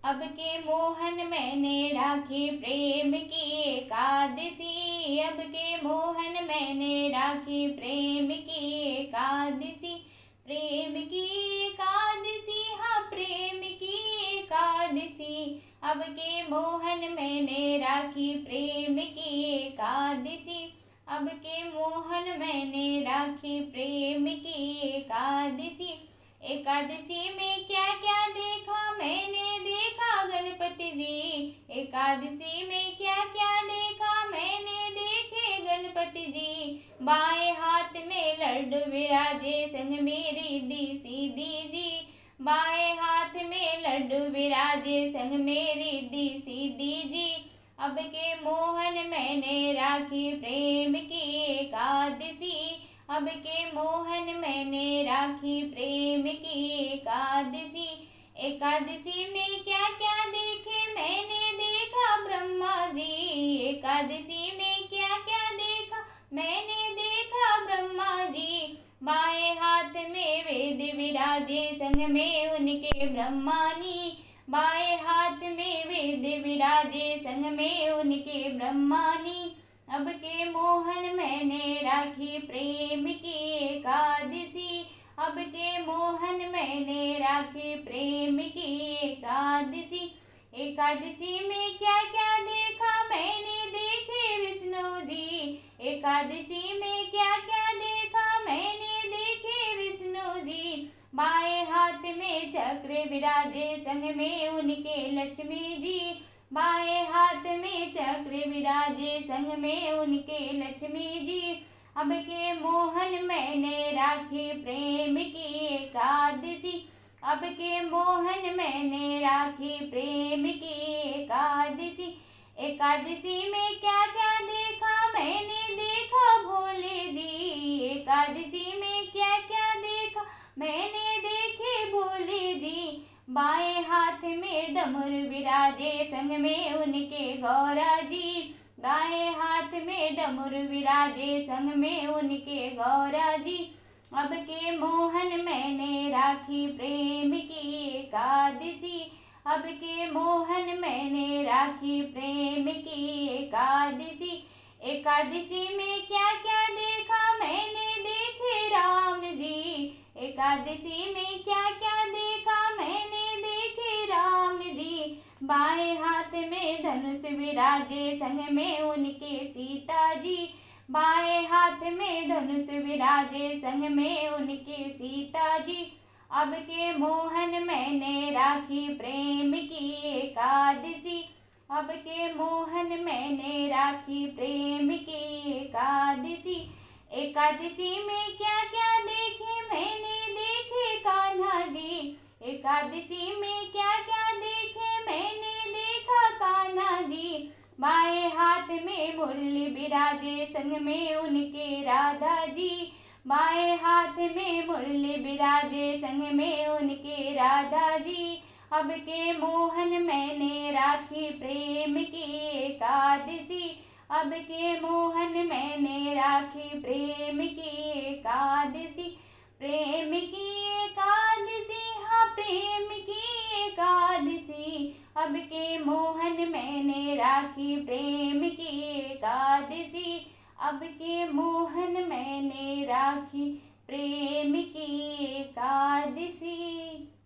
अब के मोहन मैंने राखी प्रेम की एकादशी। अब के मोहन मैंने राखी प्रेम की एकादशी। प्रेम की एकादशी, हाँ प्रेम की एकादशी। अब के मोहन मैंने राखी प्रेम की एकादशी। अब के मोहन मैंने राखी प्रेम की एकादशी। एकादशी में क्या क्या देखा मैंने, देखा गणपति जी। एकादशी में क्या क्या देखा मैंने, देखे गणपति जी। बाएं हाथ में लड्डू विराजे संग मेरी दी सीधी जी। बाएं हाथ में लड्डू विराजे संग मेरी दी सीधी जी। अब के मोहन मैंने राखी प्रेम की एकादशी। अब के मोहन मैंने राखी प्रेम की एकादशी। एकादशी में क्या क्या देखे मैंने, देखा ब्रह्मा जी। एकादशी में क्या क्या देखा मैंने, देखा ब्रह्मा जी। बाएं हाथ में वेद विराजे संग में उनके ब्रह्मानी। बाएं हाथ में वेद विराजे संग में उनके ब्रह्मानी। अब के मोहन मैंने राखी प्रेम की एकादशी। अब के मोहन मैंने राखी प्रेम की एकादशी। एकादशी में क्या क्या देखा मैंने, देखे विष्णु जी। एकादशी में क्या क्या देखा मैंने, देखे विष्णु जी। बाएं हाथ में चक्र विराजे संग में उनके लक्ष्मी जी। बाएं हाथ में चक्र विराजे संग में उनके लक्ष्मी जी। अब के मोहन मैंने राखी प्रेम की एकादशी। अब के मोहन मैंने राखी प्रेम की एकादशी। एकादशी में क्या क्या देखा मैंने, देखा भोले जी। एकादशी में क्या क्या देखा मैंने, देखे भोले जी। बाएं हाथ में डमर विराजे संग में उनके गौरा जी। बाएं हाथ में डमर विराजे संग में उनके गौरा जी। अब के मोहन मैंने राखी प्रेम की एकादशी। अब के मोहन मैंने राखी प्रेम की एकादशी। एकादशी में क्या क्या देखा मैंने, देखे राम जी। एकादशी में क्या क्या देखा मैंने, देखे राम जी। बाएं हाथ में धनुष विराजे संग में उनके सीता जी। बाएं हाथ में धनुष विराजे संग में उनके सीता जी। अब के मोहन मैंने राखी प्रेम की एकादशी। अब के मोहन मैंने राखी प्रेम की एकादशी। एकादशी में क्या क्या देखे मैंने, देखे कान्हा जी। एकादशी में क्या क्या देखे मैंने, देखा कान्हा जी। बाएं हाथ में मुरली विराजे संग में उनके राधा जी। बाएं हाथ में मुरली विराजे संग में उनके राधा जी। अब के मोहन मैंने राखी प्रेम की एकादशी। अब के मोहन मैंने राखी प्रेम की एकादशी। प्रेम की एकादशी, हाँ प्रेम की एकादशी। अब के मोहन मैंने राखी प्रेम की एकादशी। अब के मोहन मैंने राखी प्रेम की एकादशी।